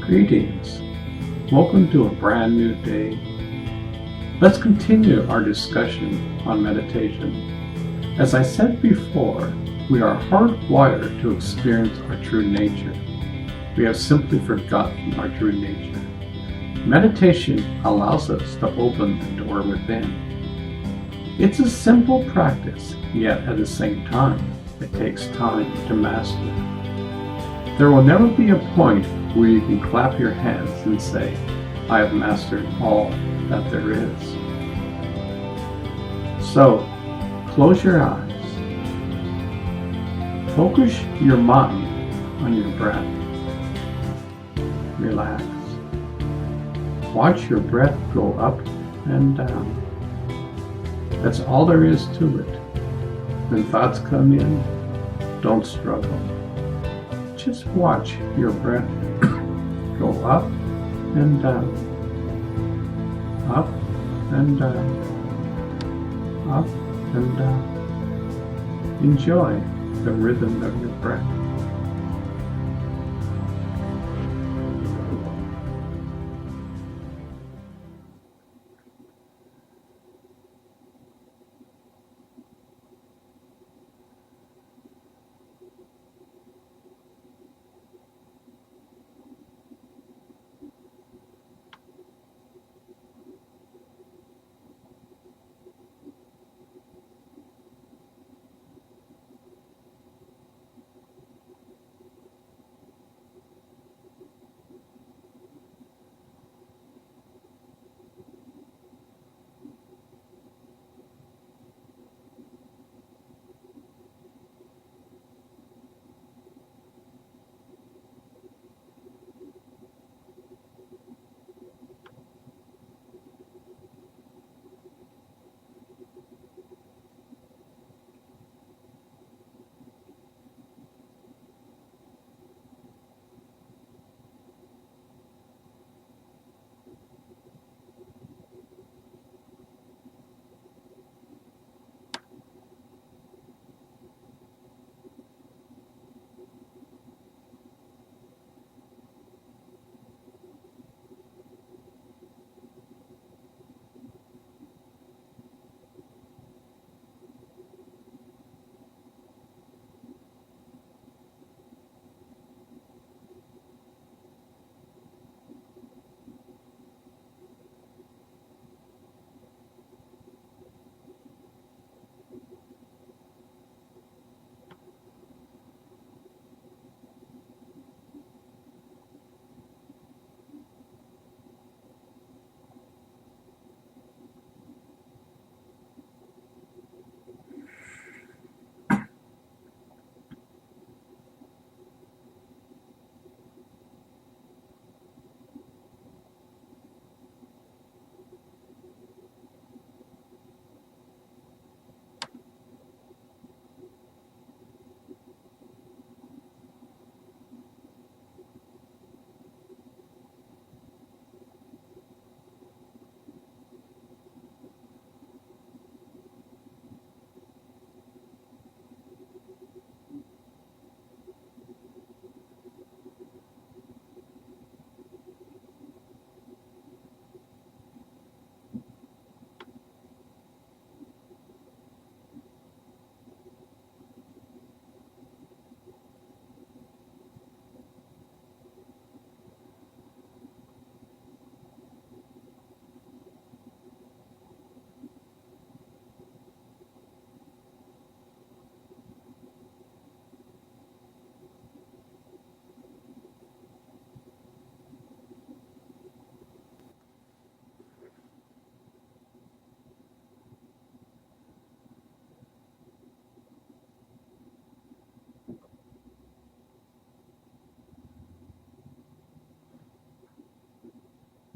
Greetings. Welcome to a brand new day. Let's continue our discussion on meditation. As I said before, we are hardwired to experience our true nature. We have simply forgotten our true nature. Meditation allows us to open the door within. It's a simple practice, yet at the same time, it takes time to master. There will never be a point where you can clap your hands and say, I have mastered all that there is. So, close your eyes. Focus your mind on your breath. Relax. Watch your breath go up and down. That's all there is to it. When thoughts come in, don't struggle. Just watch your breath go up and down, up and down, up and down. Enjoy the rhythm of your breath.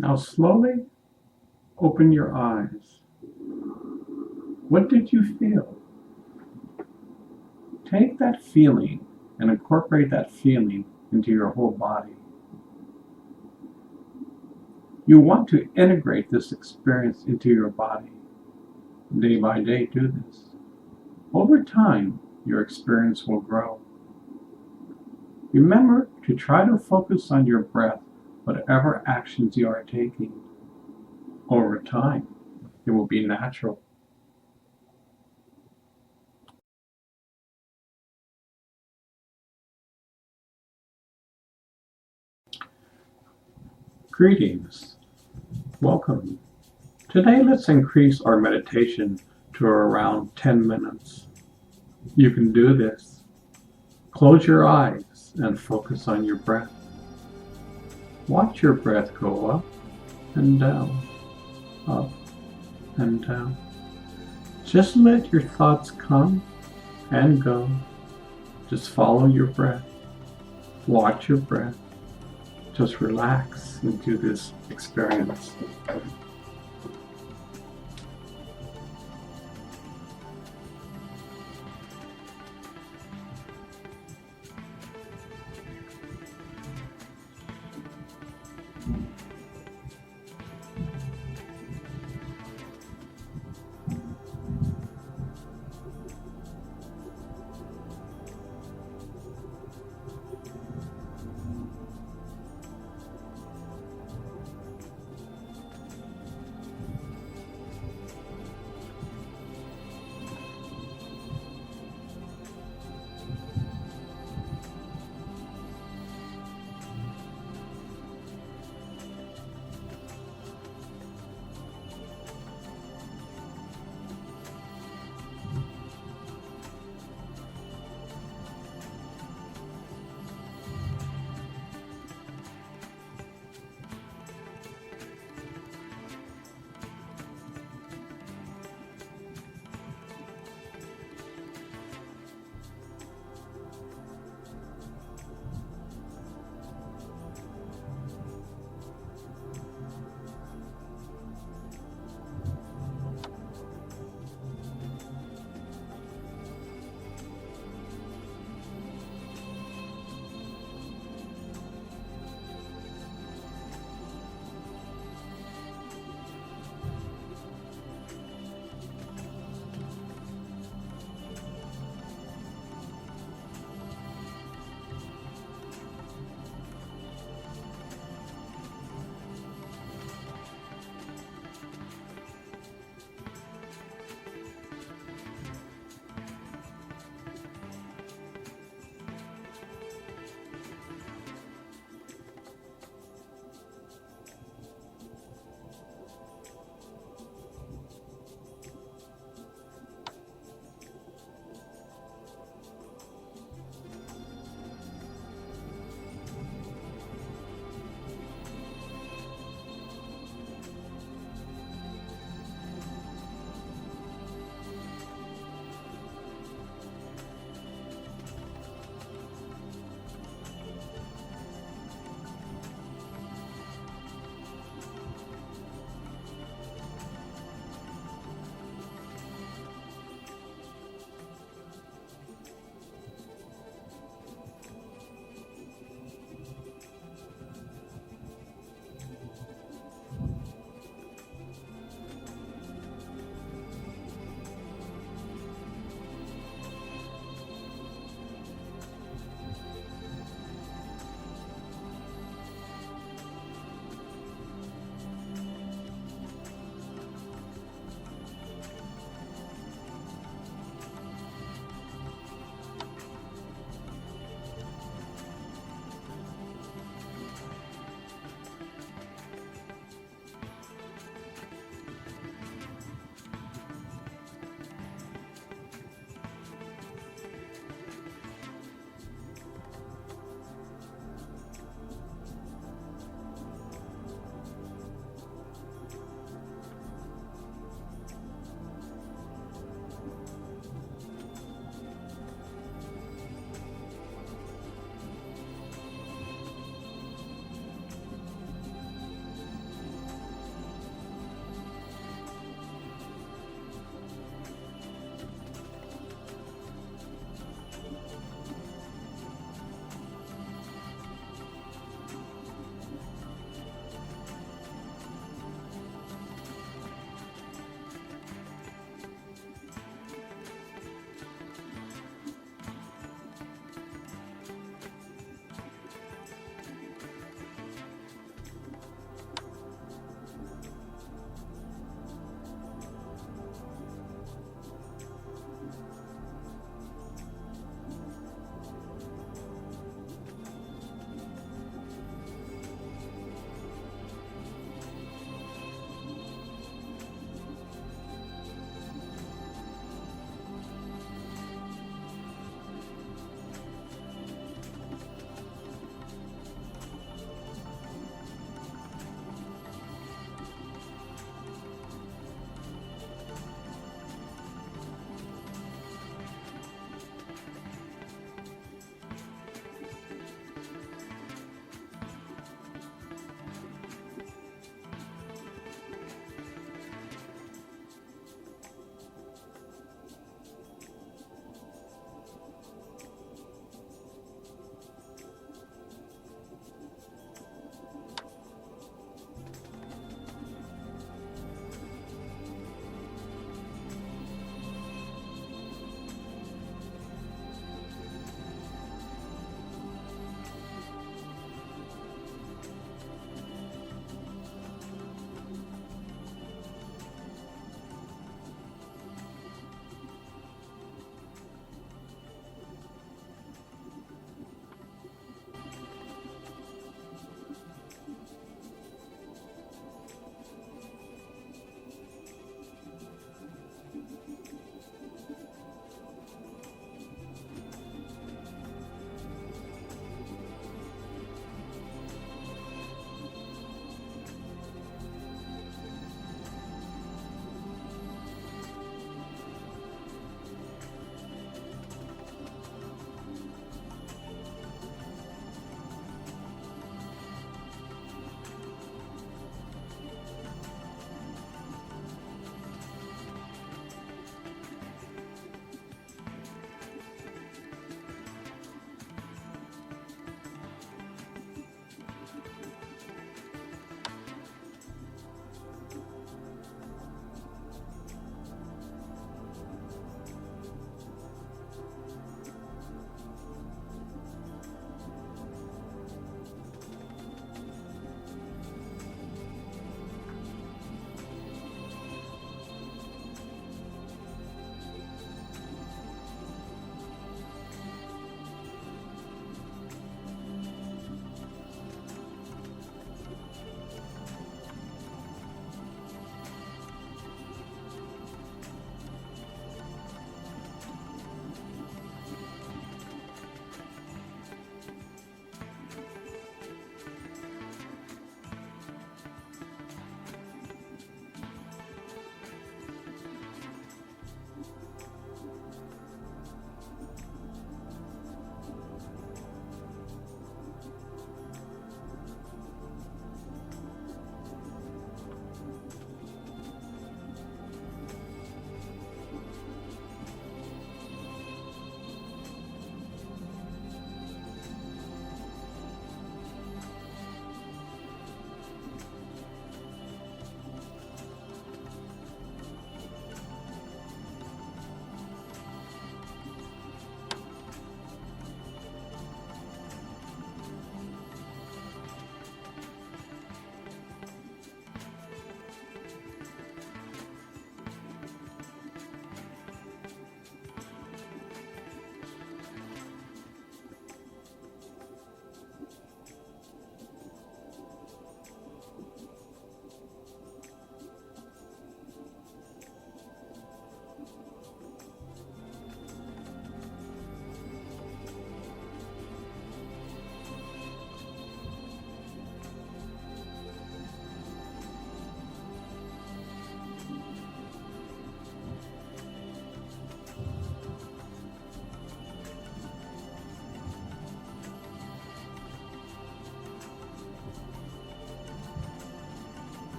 Now slowly open your eyes. What did you feel? Take that feeling and incorporate that feeling into your whole body. You want to integrate this experience into your body. Day by day, do this. Over time, your experience will grow. Remember to try to focus on your breath whatever actions you are taking over time, it will be natural. Greetings. Welcome. Today, let's increase our meditation to around 10 minutes. You can do this. Close your eyes and focus on your breath. Watch your breath go up and down, up and down. Just let your thoughts come and go. Just follow your breath. Watch your breath. Just relax into this experience.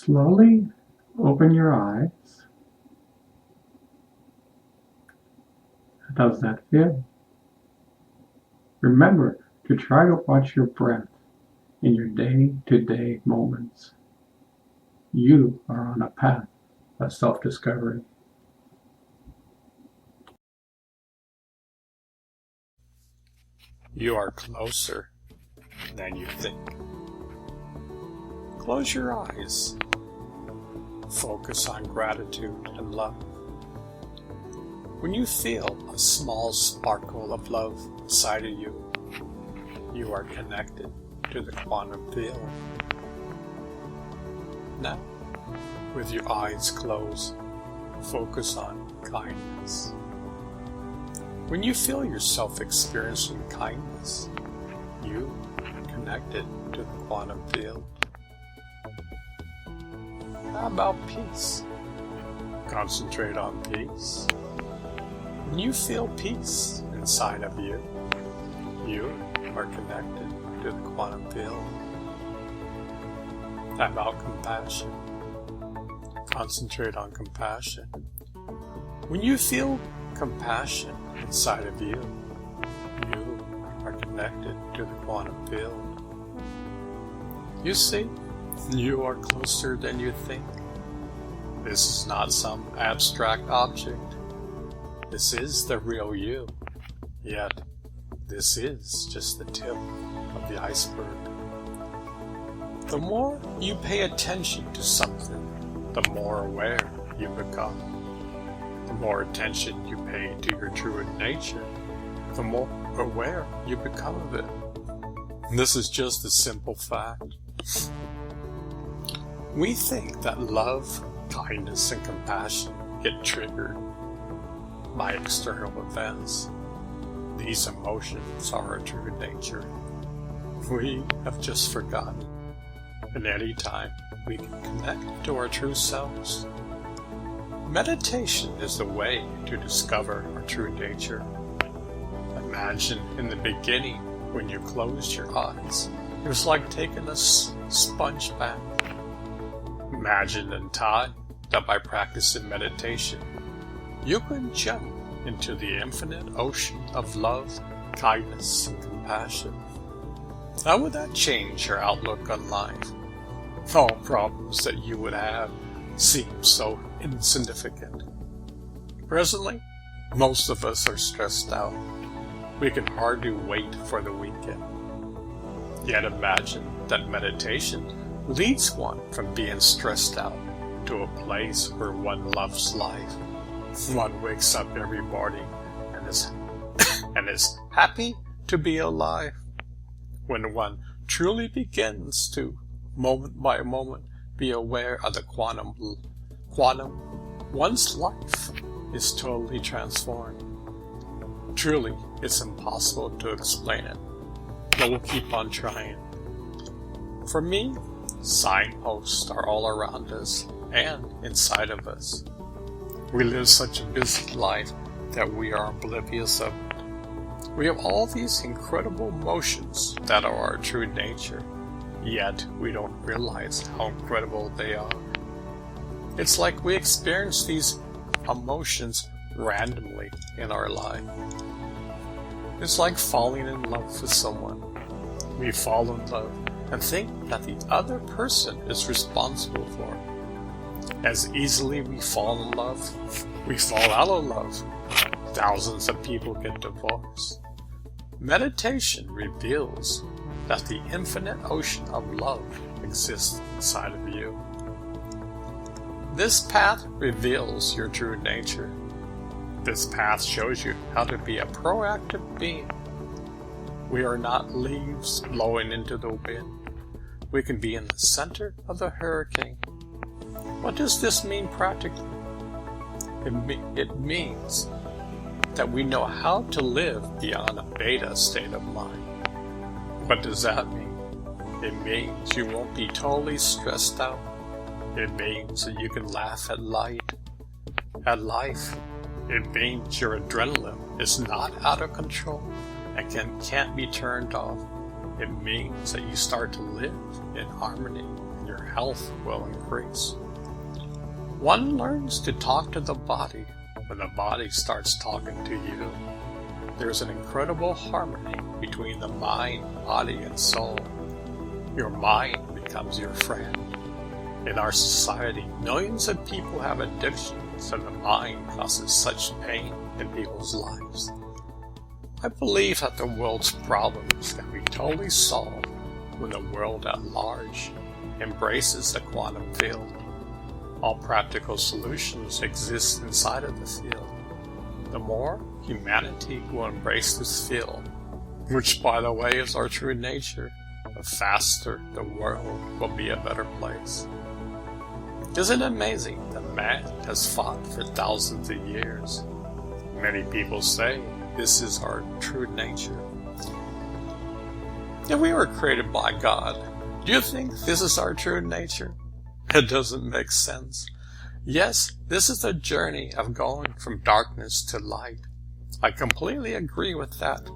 Slowly open your eyes. How does that feel? Remember to try to watch your breath in your day-to-day moments. You are on a path of self-discovery. You are closer than you think. Close your eyes. Focus on gratitude and love. When you feel a small sparkle of love inside of you, you are connected to the quantum field. Now, with your eyes closed, focus on kindness. When you feel yourself experiencing kindness, you are connected to the quantum field. How about peace? Concentrate on peace. When you feel peace inside of you, you are connected to the quantum field. How about compassion? Concentrate on compassion. When you feel compassion inside of you, you are connected to the quantum field. You see, you are closer than you think. This is not some abstract object. This is the real you. Yet, this is just the tip of the iceberg. The more you pay attention to something, the more aware you become. The more attention you pay to your true nature, the more aware you become of it. This is just a simple fact. We think that love, kindness, and compassion get triggered by external events. These emotions are our true nature. We have just forgotten. And any time we can connect to our true selves. Meditation is the way to discover our true nature. Imagine in the beginning when you closed your eyes, it was like taking a sponge bath. Imagine in time that by practicing meditation, you can jump into the infinite ocean of love, kindness, and compassion. How would that change your outlook on life? All problems that you would have seem so insignificant. Presently, most of us are stressed out. We can hardly wait for the weekend. Yet imagine that meditation leads one from being stressed out to a place where one loves life. One wakes up every morning and is happy to be alive. When one truly begins to, moment by moment, be aware of the quantum, one's life is totally transformed. Truly, it's impossible to explain it, but we'll keep on trying. For me, signposts are all around us and inside of us. We live such a busy life that we are oblivious of it. We have all these incredible emotions that are our true nature, yet we don't realize how incredible they are. It's like we experience these emotions randomly in our life. It's like falling in love with someone. We fall in love and think that the other person is responsible for it. As easily we fall in love, we fall out of love. Thousands of people get divorced. Meditation reveals that the infinite ocean of love exists inside of you. This path reveals your true nature. This path shows you how to be a proactive being. We are not leaves blowing into the wind. We can be in the center of the hurricane. What does this mean practically? It means that we know how to live beyond a beta state of mind. What does that mean? It means you won't be totally stressed out. It means that you can laugh at life. It means your adrenaline is not out of control and can't be turned off. It means that you start to live in harmony in your health will increase. One learns to talk to the body when the body starts talking to you. There's an incredible harmony between the mind, body, and soul. Your mind becomes your friend. In our society, millions of people have addictions, and the mind causes such pain in people's lives. I believe that the world's problems can be totally solved when the world at large embraces the quantum field. All practical solutions exist inside of the field. The more humanity will embrace this field, which by the way is our true nature, the faster the world will be a better place. Isn't it amazing that man has fought for thousands of years? Many people say this is our true nature. If we were created by God, do you think this is our true nature? It doesn't make sense. Yes, this is a journey of going from darkness to light. I completely agree with that.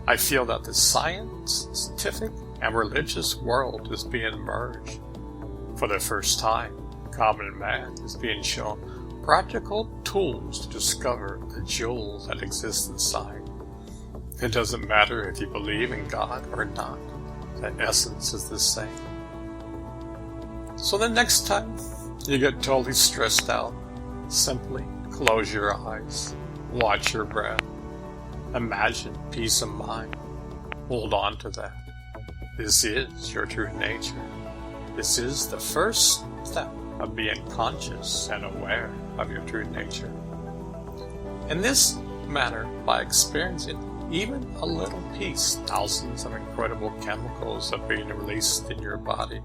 I feel that the scientific and religious world is being merged. For the first time, common man is being shown practical tools to discover the jewels that exist inside. It doesn't matter if you believe in God or not. The essence is the same. So the next time you get totally stressed out, simply close your eyes, watch your breath, imagine peace of mind, hold on to that. This is your true nature. This is the first step of being conscious and aware of your true nature. In this manner, by experiencing even a little peace, thousands of incredible chemicals are being released in your body.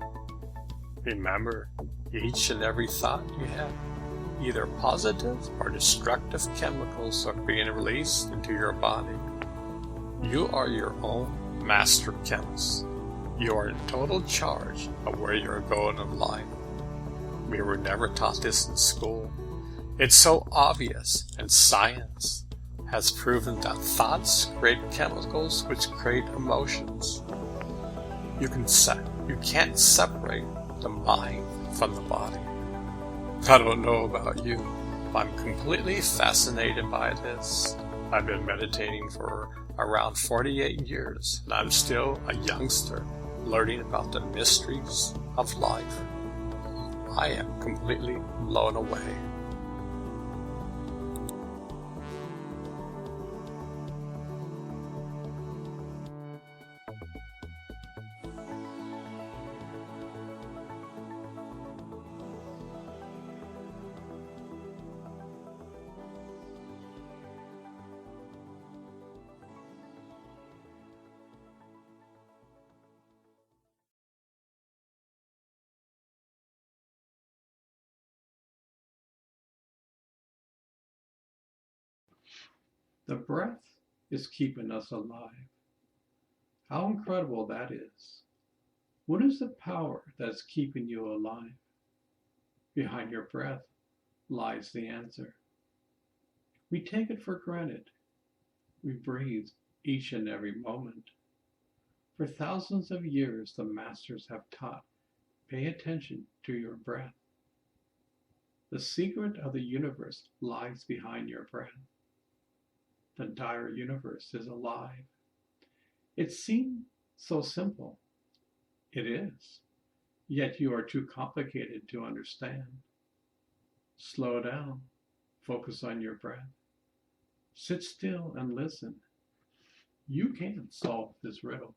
Remember, each and every thought you have, either positive or destructive chemicals are being released into your body. You are your own master chemist. You are in total charge of where you're going in life. We were never taught this in school. It's so obvious, and science has proven that thoughts create chemicals which create emotions. You can't separate the mind from the body. I don't know about you, but I'm completely fascinated by this. I've been meditating for around 48 years, and I'm still a youngster learning about the mysteries of life. I am completely blown away. The breath is keeping us alive. How incredible that is. What is the power that's keeping you alive? Behind your breath lies the answer. We take it for granted. We breathe each and every moment. For thousands of years, the masters have taught, pay attention to your breath. The secret of the universe lies behind your breath. The entire universe is alive. It seems so simple. It is. Yet you are too complicated to understand. Slow down. Focus on your breath. Sit still and listen. You can solve this riddle.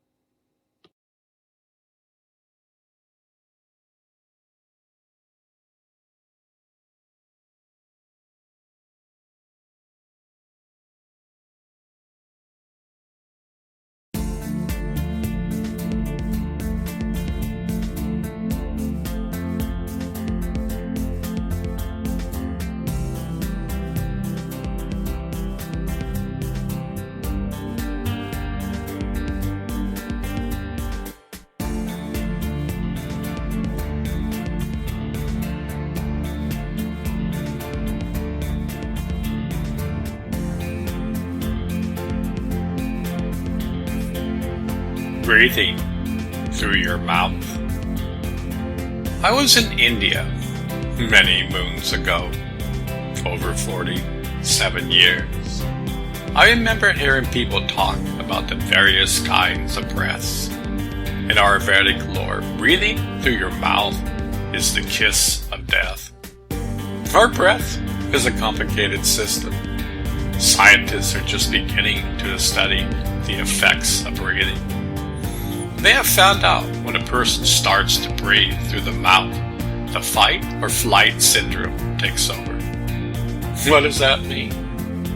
Breathing through your mouth. I was in India many moons ago, over 47 years. I remember hearing people talk about the various kinds of breaths. In our Vedic lore, breathing through your mouth is the kiss of death. Our breath is a complicated system. Scientists are just beginning to study the effects of breathing. They have found out when a person starts to breathe through the mouth, the fight or flight syndrome takes over. What does that mean?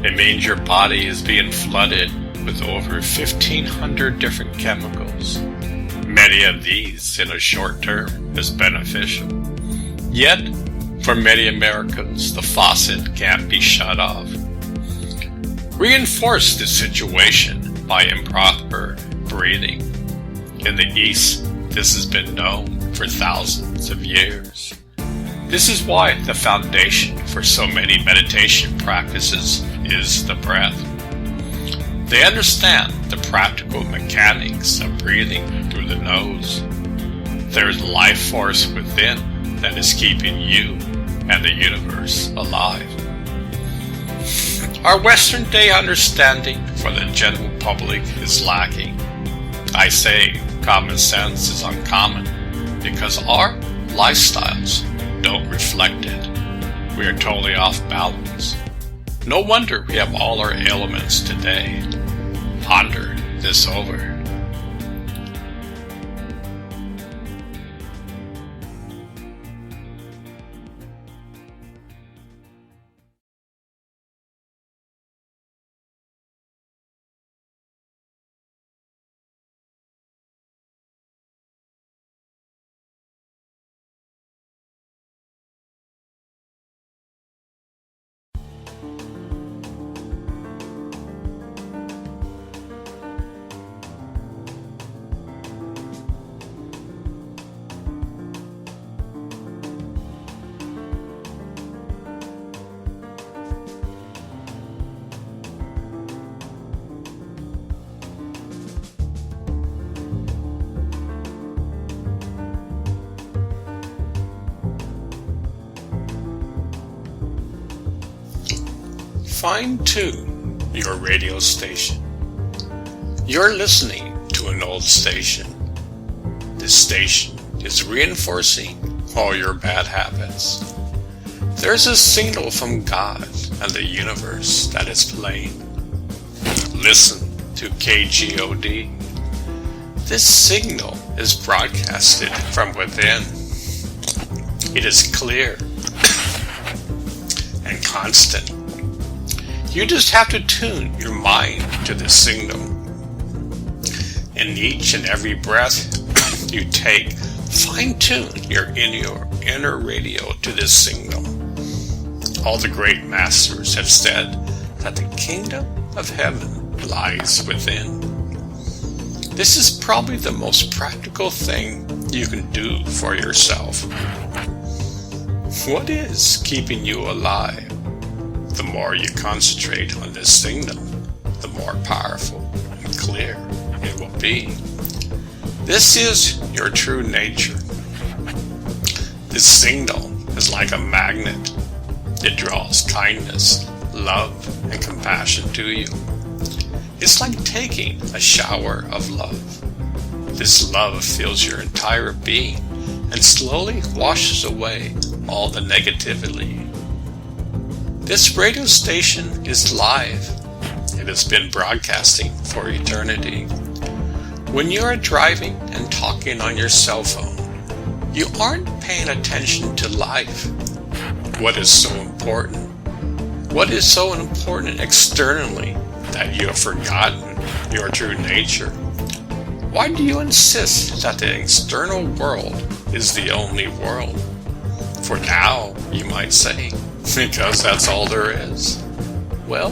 It means your body is being flooded with over 1,500 different chemicals. Many of these in a short term is beneficial. Yet, for many Americans, the faucet can't be shut off. Reinforce the situation by improper breathing. In the East, this has been known for thousands of years. This is why the foundation for so many meditation practices is the breath. They understand the practical mechanics of breathing through the nose. There's life force within that is keeping you and the universe alive. Our Western day understanding for the general public is lacking. I say common sense is uncommon because our lifestyles don't reflect it. We are totally off balance. No wonder we have all our ailments today. Ponder this over. Fine-tune your radio station. You're listening to an old station. This station is reinforcing all your bad habits. There's a signal from God and the universe that is playing. Listen to KGOD. This signal is broadcasted from within. It is clear and constant. You just have to tune your mind to this signal. In each and every breath you take, fine-tune your inner radio to this signal. All the great masters have said that the kingdom of heaven lies within. This is probably the most practical thing you can do for yourself. What is keeping you alive? The more you concentrate on this signal, the more powerful and clear it will be. This is your true nature. This signal is like a magnet. It draws kindness, love, and compassion to you. It's like taking a shower of love. This love fills your entire being and slowly washes away all the negativity. This radio station is live. It has been broadcasting for eternity. When you are driving and talking on your cell phone, you aren't paying attention to life. What is so important? What is so important externally that you have forgotten your true nature? Why do you insist that the external world is the only world? For now, you might say, because that's all there is. Well,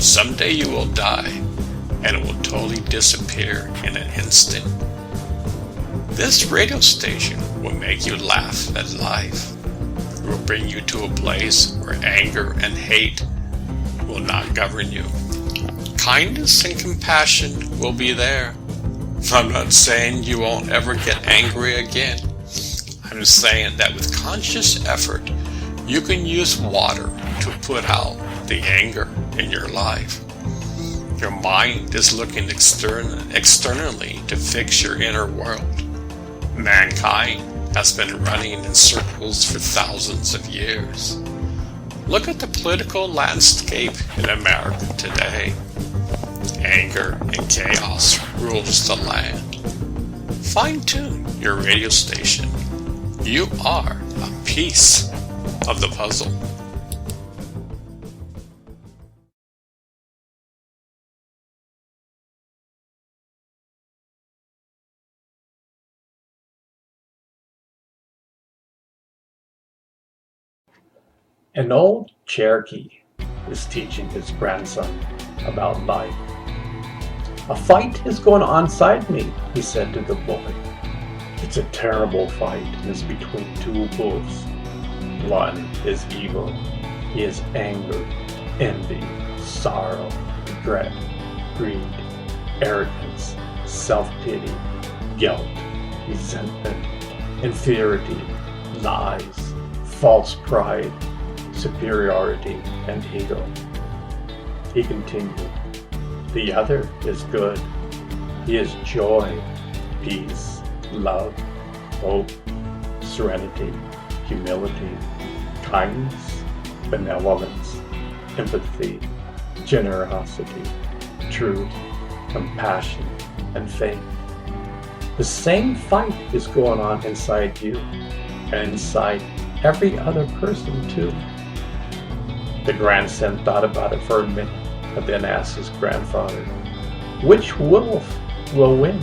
someday you will die, and it will totally disappear in an instant. This radio station will make you laugh at life. It will bring you to a place where anger and hate will not govern you. Kindness and compassion will be there. I'm not saying you won't ever get angry again. I'm saying that with conscious effort, you can use water to put out the anger in your life. Your mind is looking externally to fix your inner world. Mankind has been running in circles for thousands of years. Look at the political landscape in America today. Anger and chaos rules the land. Fine-tune your radio station. You are a piece of the puzzle. An old Cherokee is teaching his grandson about life. "A fight is going on inside me," he said to the boy. "It's a terrible fight, and it's between two wolves. One is evil. He is anger, envy, sorrow, regret, greed, arrogance, self-pity, guilt, resentment, inferiority, lies, false pride, superiority, and ego." He continued, "The other is good. He is joy, peace, love, hope, serenity, humility, kindness, benevolence, empathy, generosity, truth, compassion, and faith." The same fight is going on inside you and inside every other person too. The grandson thought about it for a minute and then asked his grandfather, "Which wolf will win?"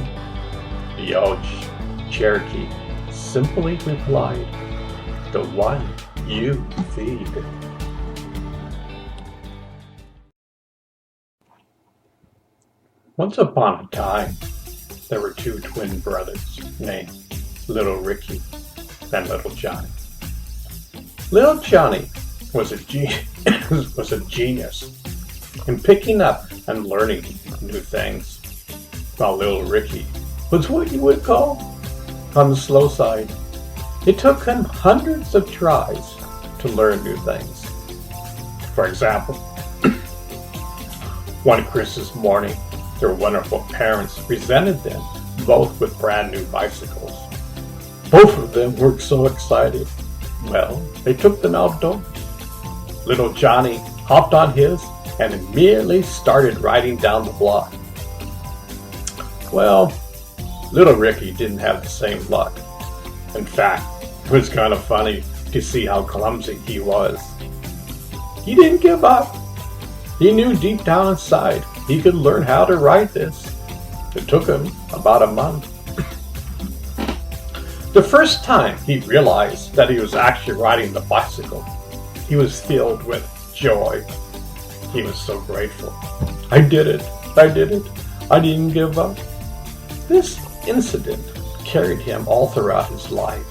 The old Cherokee simply replied, "The one you feed." Once upon a time, there were two twin brothers named Little Ricky and Little Johnny. Little Johnny was a genius in picking up and learning new things, while Little Ricky was what you would call on the slow side. It took him hundreds of tries to learn new things. For example, one Christmas morning, their wonderful parents presented them both with brand new bicycles. Both of them were so excited. Well, they took them outdoors. Little Johnny hopped on his and immediately started riding down the block. Well, Little Ricky didn't have the same luck. In fact, it was kind of funny to see how clumsy he was. He didn't give up. He knew deep down inside he could learn how to ride this. It took him about a month. The first time he realized that he was actually riding the bicycle, he was filled with joy. He was so grateful. I did it. I didn't give up." This incident carried him all throughout his life.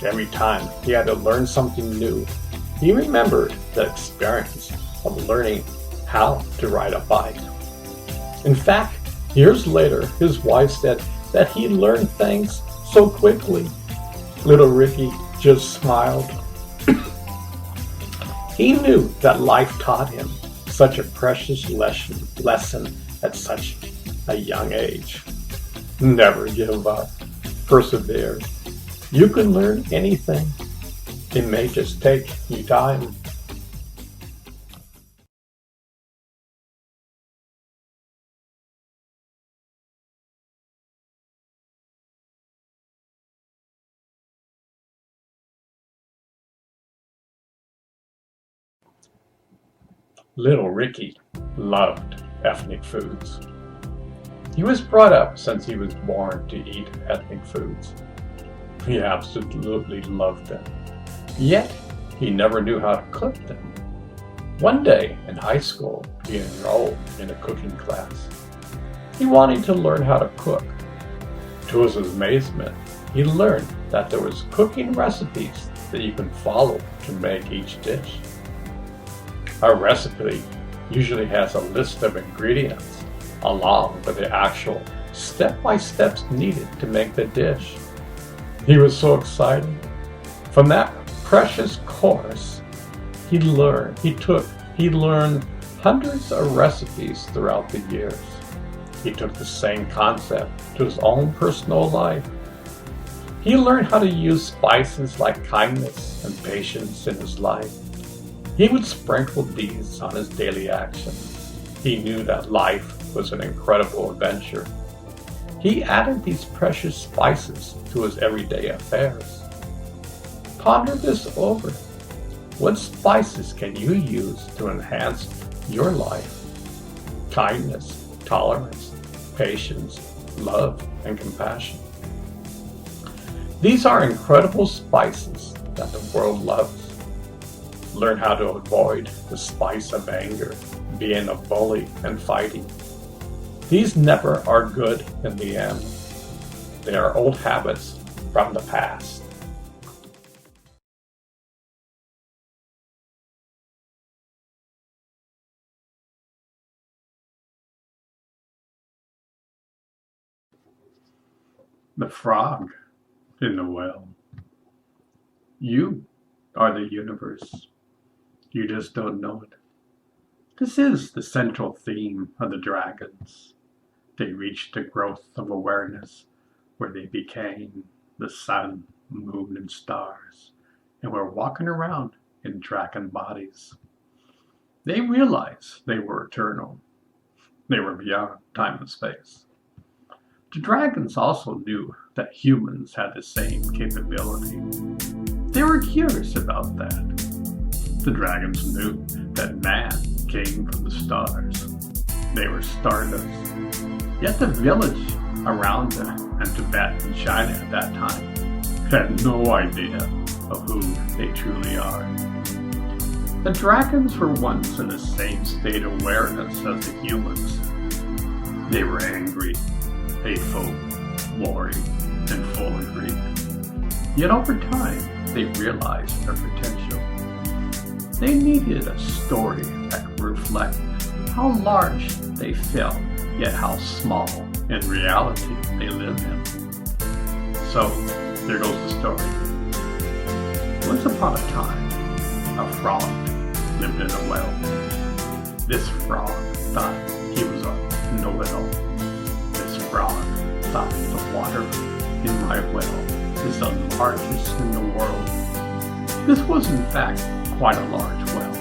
Every time he had to learn something new, he remembered the experience of learning how to ride a bike. In fact, years later, his wife said that he learned things so quickly. Little Ricky just smiled. He knew that life taught him such a precious lesson at such a young age. Never give up. Persevere. You can learn anything. It may just take you time. Little Ricky loved ethnic foods. He was brought up since he was born to eat ethnic foods. He absolutely loved them. Yet, he never knew how to cook them. One day in high school, he enrolled in a cooking class. He wanted to learn how to cook. To his amazement, he learned that there was cooking recipes that you can follow to make each dish. A recipe usually has a list of ingredients along with the actual step-by-steps needed to make the dish. He was so excited. From that precious course, he learned hundreds of recipes throughout the years. He took the same concept to his own personal life. He learned how to use spices like kindness and patience in his life. He would sprinkle these on his daily actions. He knew that life was an incredible adventure. He added these precious spices to his everyday affairs. Ponder this over. What spices can you use to enhance your life? Kindness, tolerance, patience, love, and compassion. These are incredible spices that the world loves. Learn how to avoid the spice of anger, being a bully, and fighting. These never are good in the end. They are old habits from the past. The frog in the well. You are the universe. You just don't know it. This is the central theme of the dragons. They reached a growth of awareness where they became the sun, moon, and stars, and were walking around in dragon bodies. They realized they were eternal. They were beyond time and space. The dragons also knew that humans had the same capability. They were curious about that. The dragons knew that man came from the stars. They were stardust. Yet the village around them and Tibet and China at that time had no idea of who they truly are. The dragons were once in the same state of awareness as the humans. They were angry, hateful, worried, and full of greed. Yet over time, they realized their potential. They needed a story that could reflect how large they felt, yet how small in reality they lived in. So, here goes the story. Once upon a time, a frog lived in a well. This frog thought he was a know-it-all. This frog thought the water in my well is the largest in the world. This was in fact quite a large well.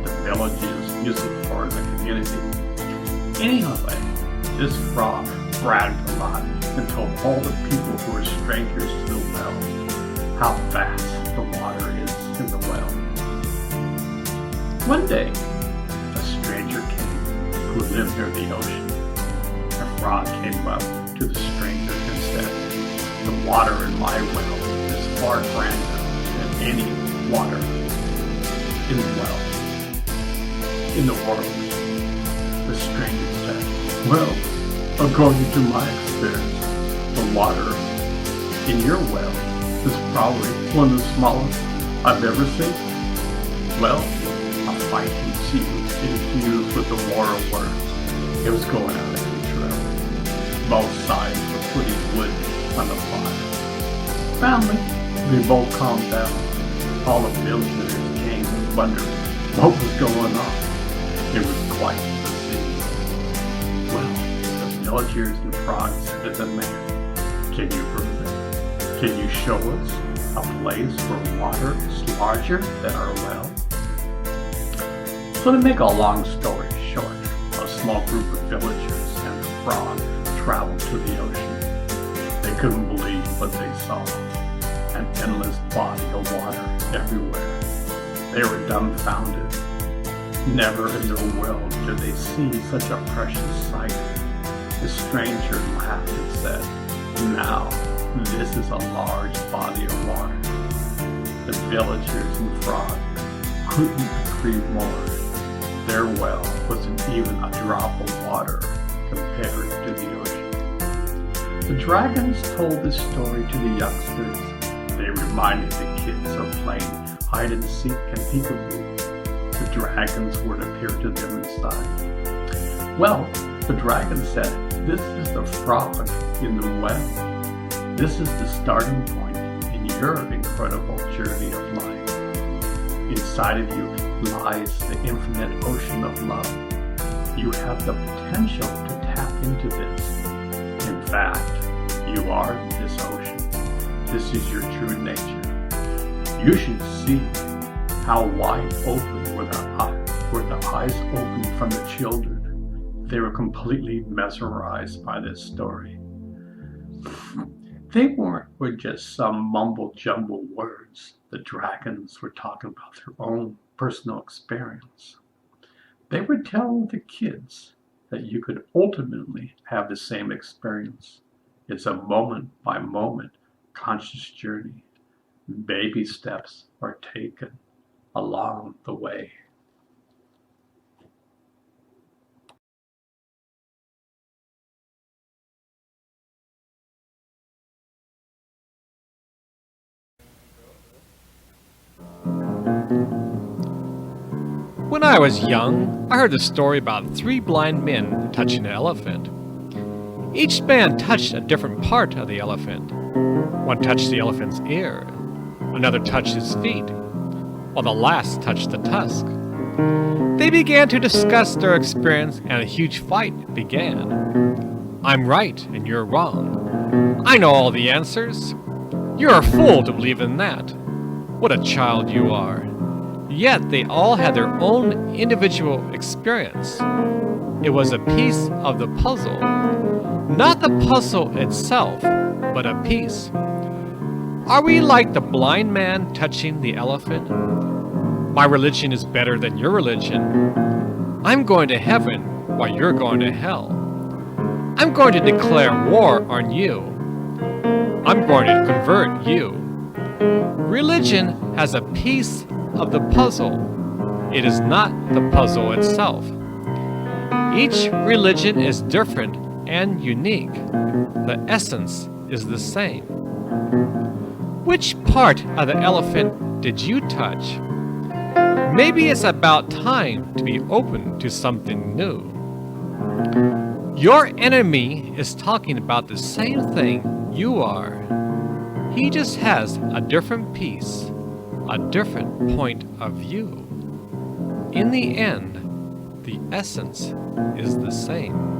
The villagers used it for the community. Anyway, this frog bragged a lot and told all the people who were strangers to the well how vast the water is in the well. One day, a stranger came who lived near the ocean. The frog came up to the stranger and said, "The water in my well is far grander than any water in the well in the world." The stranger said, "Well, according to my experience, the water in your well is probably one of the smallest I've ever seen." Well, a fight ensued with the water words. It was going out of control. Both sides were putting wood on the fire. Finally, they both calmed down. All the villagers came and wondered what was going on. It was quite the scene. Well, the villagers and frogs said to the man, "Can you prove it? Can you show us a place where water is larger than our well?" So to make a long story short, a small group of villagers and a frog traveled to the ocean. They couldn't believe what they saw. An endless body of water everywhere. They were dumbfounded. Never in their world did they see such a precious sight. The stranger laughed and said, "Now, this is a large body of water." The villagers and frog couldn't agree more. Their well wasn't even a drop of water compared to the ocean. The dragons told this story to the youngsters. They reminded the kids of playing hide and seek and peekaboo. The dragons would appear to them inside. Well, the dragon said, "This is the frog in the well." This is the starting point in your incredible journey of life. Inside of you lies the infinite ocean of love. You have the potential to tap into this. In fact, you are this ocean. This is your true nature. You should see how wide open were the eyes opened from the children. They were completely mesmerized by this story. They weren't just some mumble-jumble words. The dragons were talking about their own personal experience. They were telling the kids that you could ultimately have the same experience. It's a moment-by-moment conscious journey. Baby steps are taken along the way. When I was young, I heard a story about 3 blind men touching an elephant. Each man touched a different part of the elephant. One touched the elephant's ear, another touched his feet, while the last touched the tusk. They began to discuss their experience and a huge fight began. I'm right and you're wrong. I know all the answers. You're a fool to believe in that. What a child you are. Yet they all had their own individual experience. It was a piece of the puzzle. Not the puzzle itself, but a piece. Are we like the blind man touching the elephant? My religion is better than your religion. I'm going to heaven while you're going to hell. I'm going to declare war on you. I'm going to convert you. Religion has a piece of the puzzle. It is not the puzzle itself. Each religion is different and unique. The essence is the same. Which part of the elephant did you touch? Maybe it's about time to be open to something new. Your enemy is talking about the same thing you are. He just has a different piece, a different point of view. In the end, the essence is the same.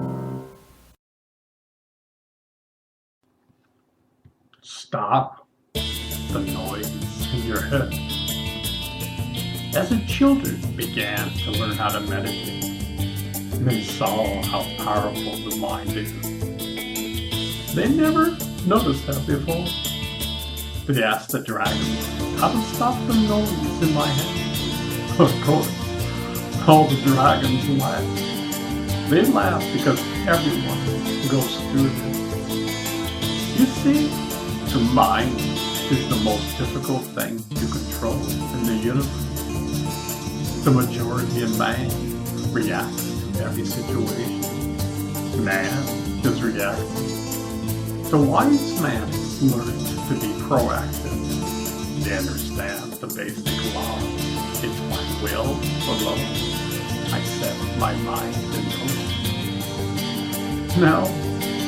Stop the noise in your head. As the children began to learn how to meditate, they saw how powerful the mind is. They never noticed that before. They asked the dragons how to stop the noise in my head. Of course, all the dragons laughed. They laughed because everyone goes through this. You see, the mind is the most difficult thing to control in the universe. The majority of man reacts to every situation. Man is reacting. The wise man learns to be proactive. They understand the basic law. It's my will alone. I set my mind in motion. Now,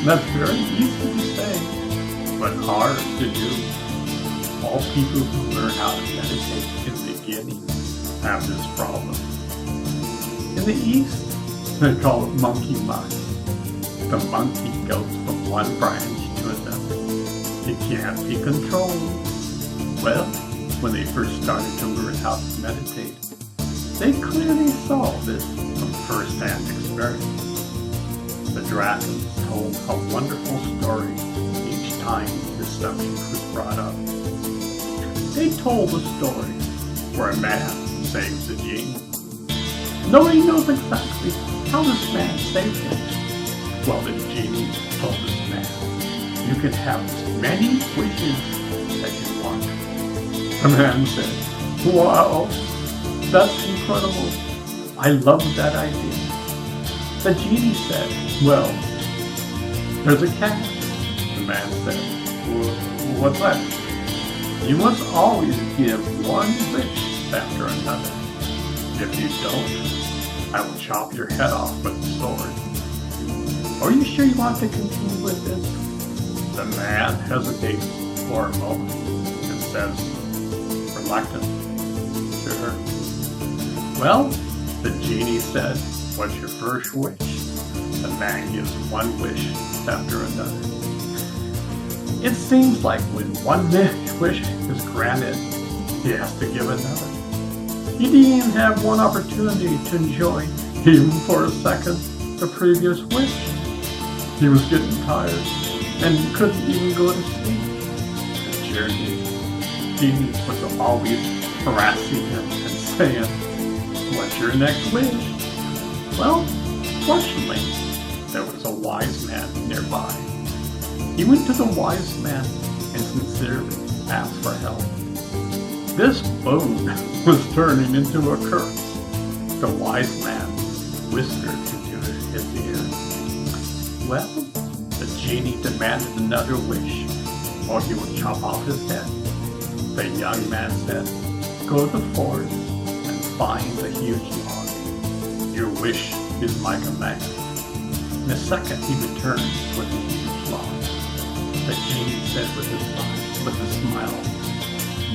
that's very easy to say, but hard to do. All people who learn how to meditate in the beginning have this problem. In the East, they call it monkey mind. The monkey goes from one branch to another. It can't be controlled. Well, when they first started to learn how to meditate, they clearly saw this from first-hand experience. The dragons told a wonderful story each time this subject was brought up. They told a story where a man saves a genie. Nobody knows exactly how this man saved him. Well, the genie told this man, you can have as many wishes as you want. The man said, wow, that's incredible. I love that idea. The genie said, well, there's a catch. The man said, what's that? You must always give one wish after another. If you don't, I will chop your head off with a sword. Are you sure you want to continue with this? The man hesitates for a moment and says, reluctantly, "Sure." "Well," the genie said, "what's your first wish?" The man gives one wish after another. It seems like when one wish is granted, he has to give another. He didn't even have one opportunity to enjoy, even for a second, the previous wish. He was getting tired and couldn't even go to sleep. The genie was always harassing him and saying, "What's your next wish?" Well, fortunately, there was a wise man nearby. He went to the wise man and sincerely asked for help. This boon was turning into a curse. The wise man whispered into his ear, "Well," the genie demanded another wish, or he would chop off his head. The young man said, "Go to the forest and find a huge log. Your wish is my command." In a second he returned with a huge log. The genie said with a smile,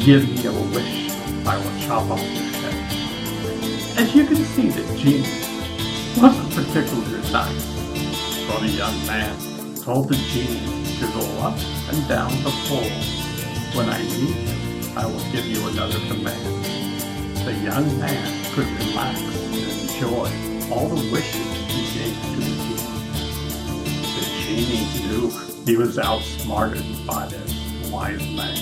"Give me a wish, I will chop off your head." As you can see, the genie wasn't particularly nice, so the young man told the genie to go up and down the pole. "When I need you, I will give you another command." The young man could relax and enjoy all the wishes he gave to the genie. The genie knew he was outsmarted by this wise man.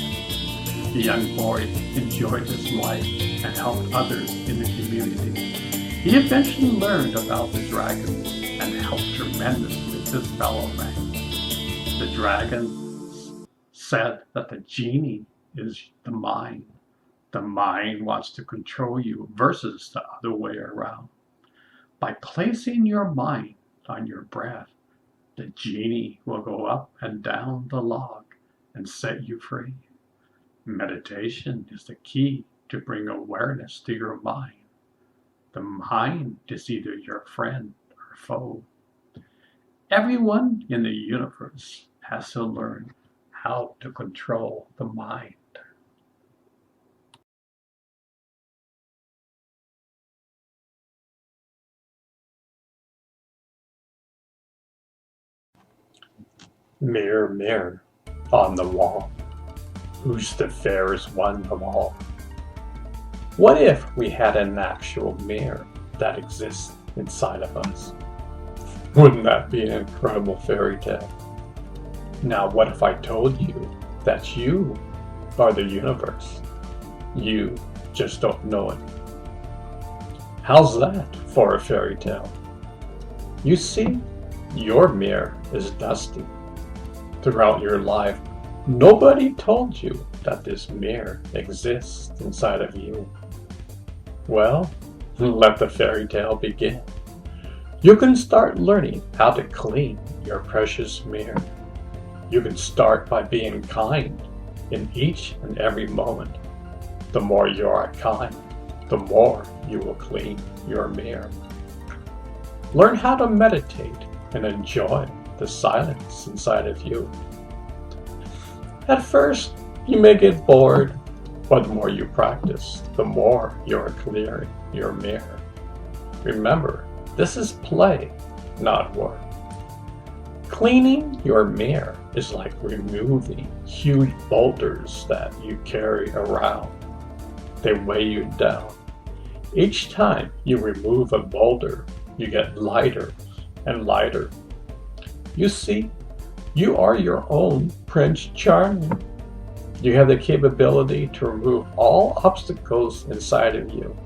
The young boy enjoyed his life and helped others in the community. He eventually learned about the dragon and helped tremendously his fellow man. The dragon said that the genie is the mind. The mind wants to control you versus the other way around. By placing your mind on your breath, the genie will go up and down the log and set you free. Meditation is the key to bring awareness to your mind. The mind is either your friend or foe. Everyone in the universe has to learn how to control the mind. Mirror, mirror on the wall, who's the fairest one of all? What if we had an actual mirror that exists inside of us? Wouldn't that be an incredible fairy tale? Now, what if I told you that you are the universe? You just don't know it. How's that for a fairy tale? You see, your mirror is dusty. Throughout your life, nobody told you that this mirror exists inside of you. Well, let the fairy tale begin. You can start learning how to clean your precious mirror. You can start by being kind in each and every moment. The more you are kind, the more you will clean your mirror. Learn how to meditate and enjoy the silence inside of you. At first, you may get bored, but the more you practice, the more you're clearing your mirror. Remember, this is play, not work. Cleaning your mirror is like removing huge boulders that you carry around. They weigh you down. Each time you remove a boulder, you get lighter and lighter. You see, you are your own Prince Charming. You have the capability to remove all obstacles inside of you.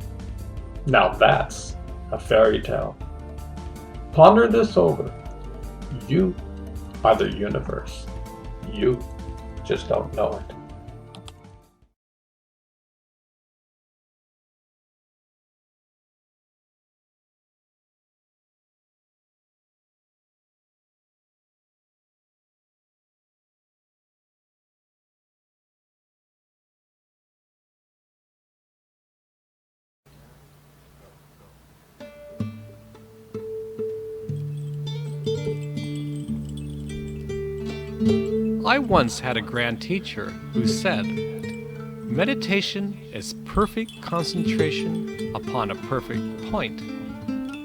Now that's a fairy tale. Ponder this over. You are the universe. You just don't know it. I once had a grand teacher who said, meditation is perfect concentration upon a perfect point.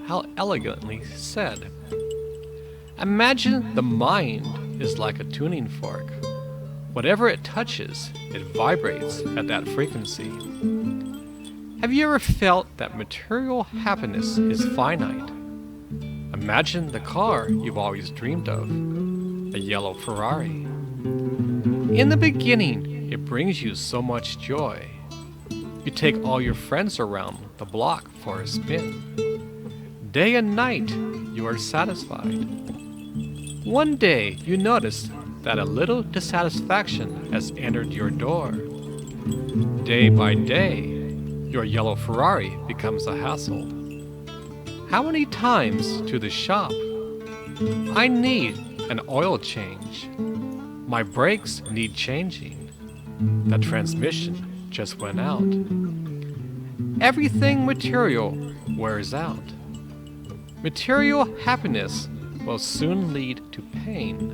How elegantly said. Imagine the mind is like a tuning fork. Whatever it touches, it vibrates at that frequency. Have you ever felt that material happiness is finite? Imagine the car you've always dreamed of, a yellow Ferrari. In the beginning, it brings you so much joy. You take all your friends around the block for a spin. Day and night, you are satisfied. One day, you notice that a little dissatisfaction has entered your door. Day by day, your yellow Ferrari becomes a hassle. How many times to the shop? I need an oil change. My brakes need changing. The transmission just went out. Everything material wears out. Material happiness will soon lead to pain.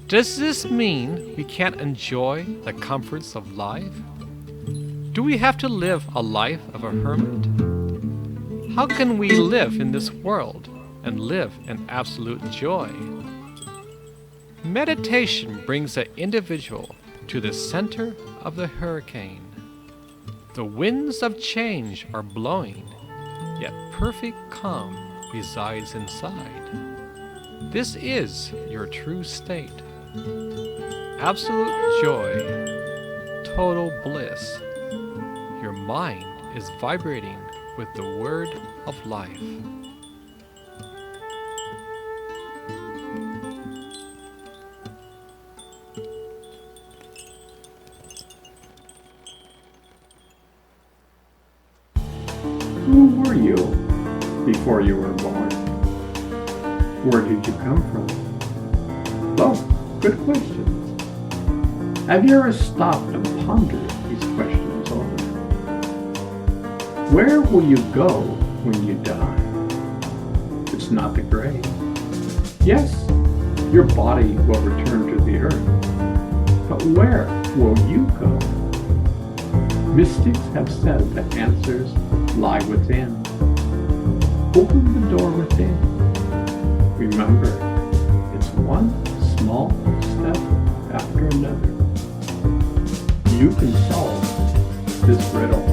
Does this mean we can't enjoy the comforts of life? Do we have to live a life of a hermit? How can we live in this world and live in absolute joy? Meditation brings the individual to the center of the hurricane. The winds of change are blowing, yet perfect calm resides inside. This is your true state. Absolute joy, total bliss. Your mind is vibrating with the word of life. Who were you before you were born? Where did you come from? Well, good questions. Have you ever stopped and pondered these questions over? Where will you go when you die? It's not the grave. Yes, your body will return to the earth, but where will you go? Mystics have said that answers lie within. Open the door within. Remember, it's one small step after another. You can solve this riddle.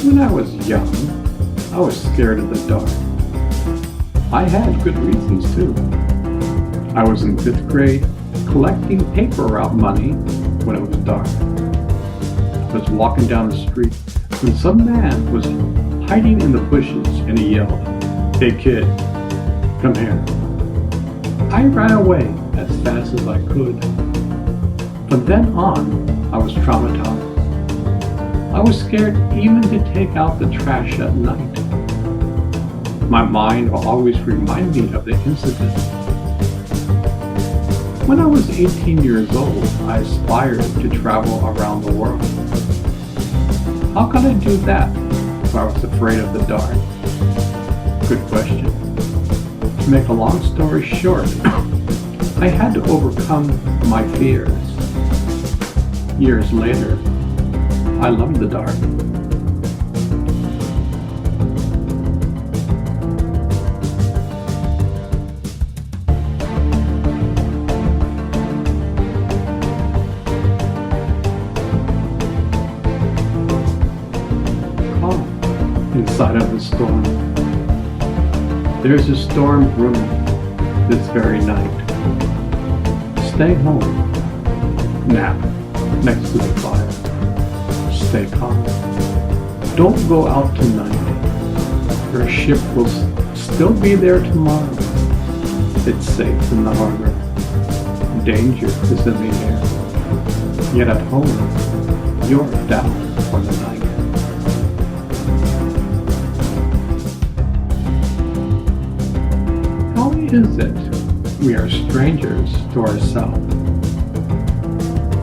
When I was young, I was scared of the dark. I had good reasons too. I was in 5th grade collecting paper route money when it was dark. I was walking down the street when some man was hiding in the bushes and he yelled, "Hey kid, come here." I ran away as fast as I could. From then on, I was traumatized. I was scared even to take out the trash at night. My mind will always remind me of the incident. When I was 18 years old, I aspired to travel around the world. How could I do that if I was afraid of the dark? Good question. To make a long story short, I had to overcome my fears. Years later, I love the dark. Calm inside of the storm. There's a storm brewing this very night. Stay home. Nap next to the fire. Stay calm. Don't go out tonight. Your ship will still be there tomorrow. It's safe in the harbor. Danger is in the air. Yet at home, you're down for the night. How is it we are strangers to ourselves?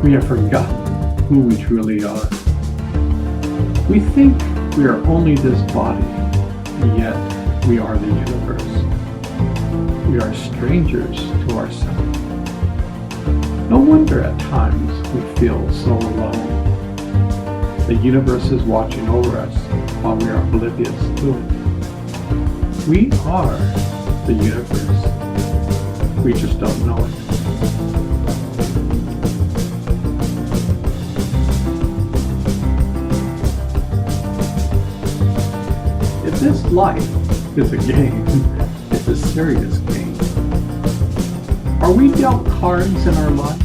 We have forgotten who we truly are. We think we are only this body, yet we are the universe. We are strangers to ourselves. No wonder at times we feel so alone. The universe is watching over us while we are oblivious to it. We are the universe. We just don't know it. If this life is a game, it's a serious game. Are we dealt cards in our life?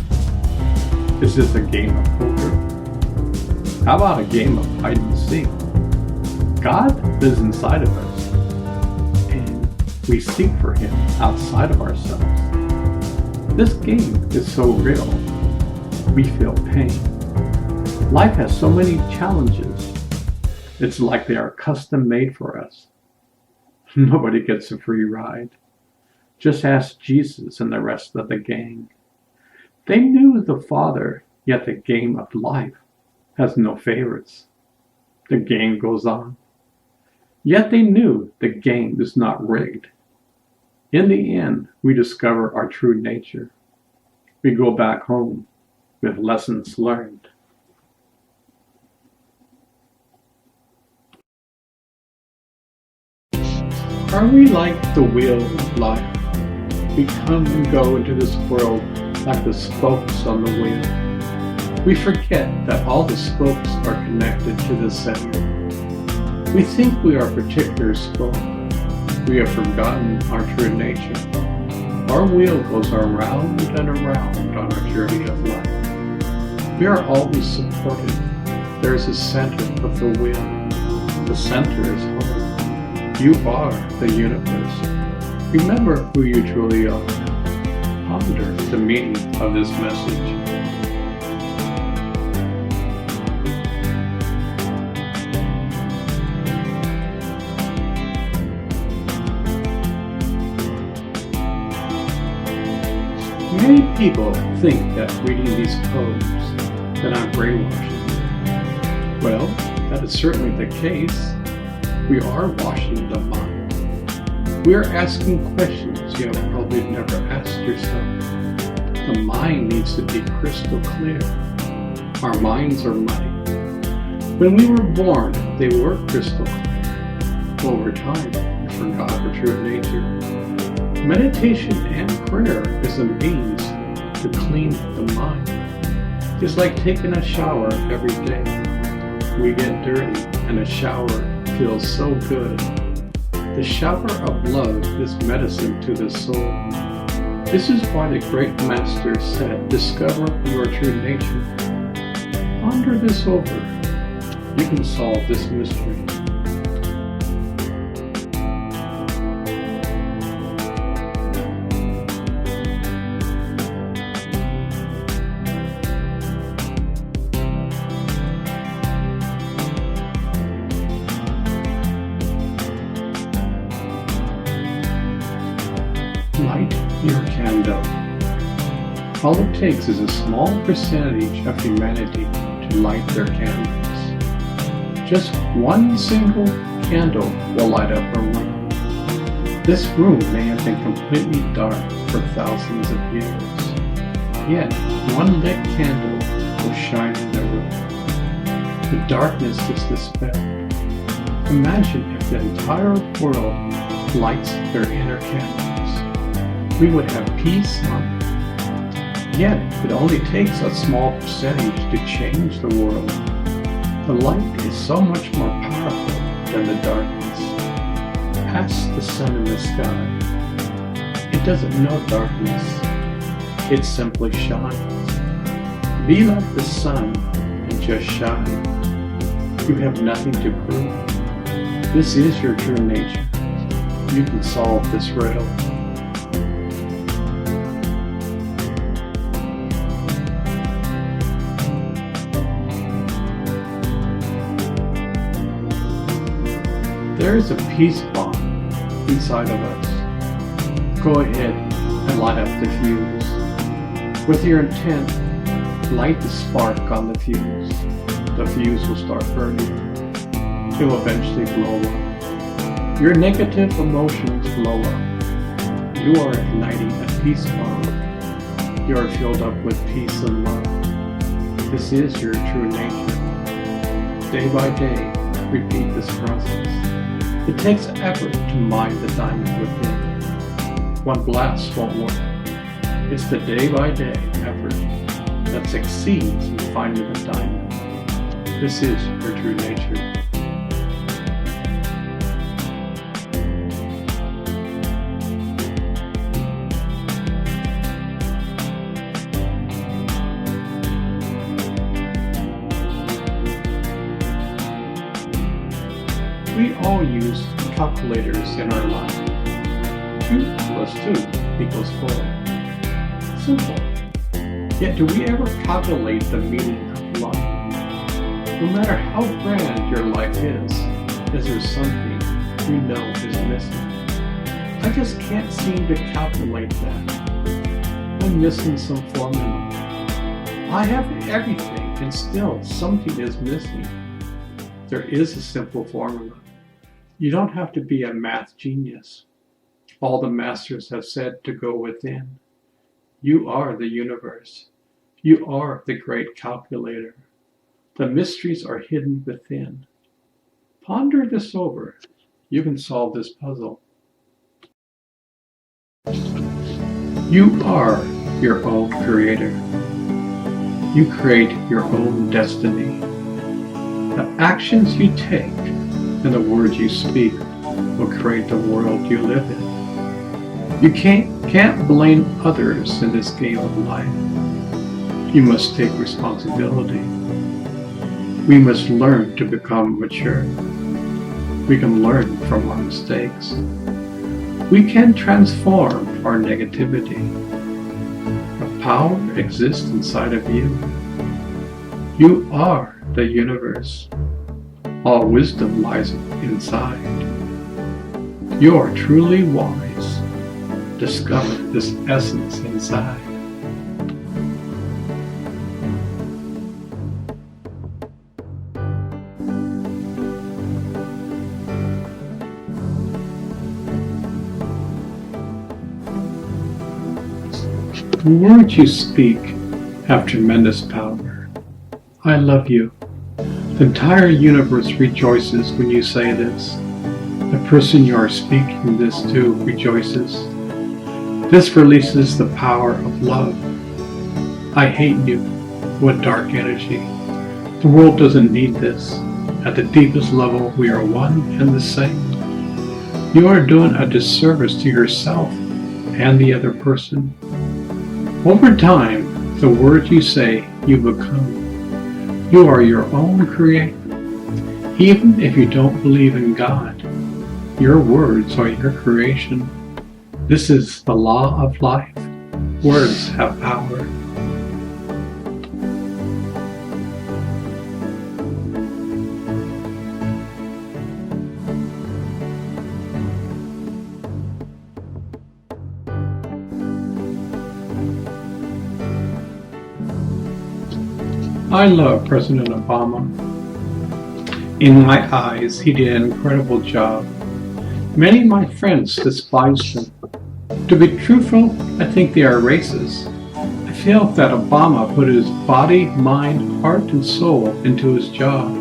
Is this a game of poker? How about a game of hide and seek? God lives inside of us, and we seek for Him outside of ourselves. This game is so real, we feel pain. Life has so many challenges. It's like they are custom made for us. Nobody gets a free ride. Just ask Jesus and the rest of the gang. They knew the Father, yet the game of life has no favorites. The game goes on. Yet they knew the game is not rigged. In the end, we discover our true nature. We go back home with lessons learned. Are we like the wheel of life? We come and go into this world like the spokes on the wheel. We forget that all the spokes are connected to the center. We think we are a particular spoke. We have forgotten our true nature. Our wheel goes around and around on our journey of life. We are always supported. There is a center of the wheel. The center is home. You are the universe. Remember who you truly are. Ponder the meaning of this message. Many people think that reading these codes that I'm brainwashing. Well, that is certainly the case. We are washing the mind. We are asking questions you have probably never asked yourself. The mind needs to be crystal clear. Our minds are muddy. When we were born, they were crystal clear. Over time, we forgot our true nature. Meditation and prayer is a means to clean the mind. It's like taking a shower every day. We get dirty and a shower feels so good. The shower of love is medicine to the soul. This is why the great master said, discover your true nature. Ponder this over. You can solve this mystery. Light your candle. All it takes is a small percentage of humanity to light their candles. Just one single candle will light up a room. This room may have been completely dark for thousands of years. Yet, one lit candle will shine in the room. The darkness is dispelled. Imagine if the entire world lights their inner candles. We would have peace on earth. Yet, it only takes a small percentage to change the world. The light is so much more powerful than the darkness. Past the sun in the sky, it doesn't know darkness. It simply shines. Be like the sun and just shine. You have nothing to prove. This is your true nature. You can solve this riddle. There is a peace bomb inside of us. Go ahead and light up the fuse. With your intent, Light the spark on the fuse. The fuse will start burning. It will eventually blow up. Your negative emotions blow up. You are igniting a peace bomb. You are filled up with peace and love. This is your true nature. Day by day, repeat this process. It takes effort to mine the diamond within. One blast won't work. It's the day-by-day effort that succeeds in finding the diamond. This is your true nature. We all use calculators in our life. 2 plus 2 equals 4. Simple. Yet do we ever calculate the meaning of life? No matter how grand your life is there something we know is missing? I just can't seem to calculate that. I'm missing some formula. I have everything and still something is missing. There is a simple formula. You don't have to be a math genius. All the masters have said to go within. You are the universe. You are the great calculator. The mysteries are hidden within. Ponder this over. You can solve this puzzle. You are your own creator. You create your own destiny. The actions you take and the words you speak will create the world you live in. You can't blame others in this game of life. You must take responsibility. We must learn to become mature. We can learn from our mistakes. We can transform our negativity. The power exists inside of you. You are the universe. All wisdom lies inside. You are truly wise. Discover this essence inside. The words you speak have tremendous power. I love you. The entire universe rejoices when you say this. The person you are speaking this to rejoices. This releases the power of love. I hate you. What dark energy. The world doesn't need this. At the deepest level, we are one and the same. You are doing a disservice to yourself and the other person. Over time, the words you say, you become. You are your own creator. Even if you don't believe in God, your words are your creation. This is the law of life. Words have power. I love President Obama. In my eyes, he did an incredible job. Many of my friends despise him. To be truthful, I think they are racist. I feel that Obama put his body, mind, heart, and soul into his job.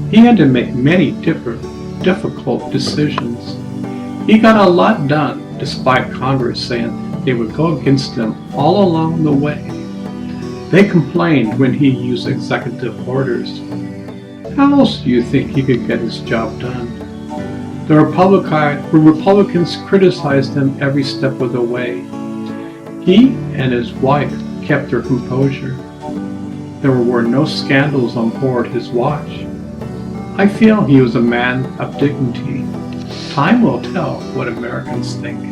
He had to make many difficult decisions. He got a lot done despite Congress saying they would go against him all along the way. They complained when he used executive orders. How else do you think he could get his job done? The Republicans criticized him every step of the way. He and his wife kept their composure. There were no scandals on board his watch. I feel he was a man of dignity. Time will tell what Americans think.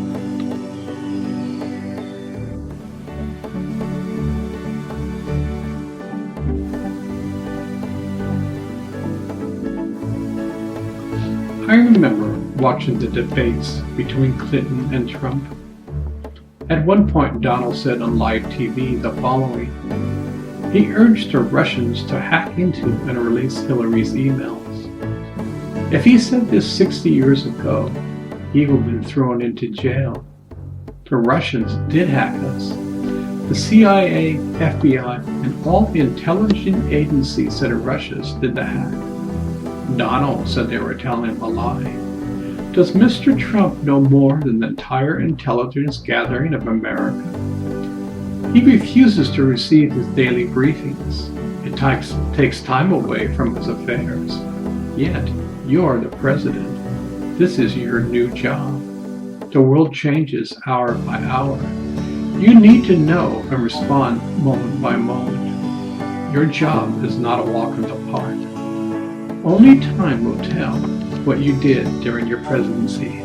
I remember watching the debates between Clinton and Trump. At one point, Donald said on live TV the following: He urged the Russians to hack into and release Hillary's emails. If he said this 60 years ago, he would have been thrown into jail. The Russians did hack us. The CIA, FBI, and all the intelligence agencies that are Russia's did the hack. Donald said they were telling him a lie. Does Mr. Trump know more than the entire intelligence gathering of America? He refuses to receive his daily briefings. It takes time away from his affairs. Yet, you're the president. This is your new job. The world changes hour by hour. You need to know and respond moment by moment. Your job is not a walk in the park. Only time will tell what you did during your presidency.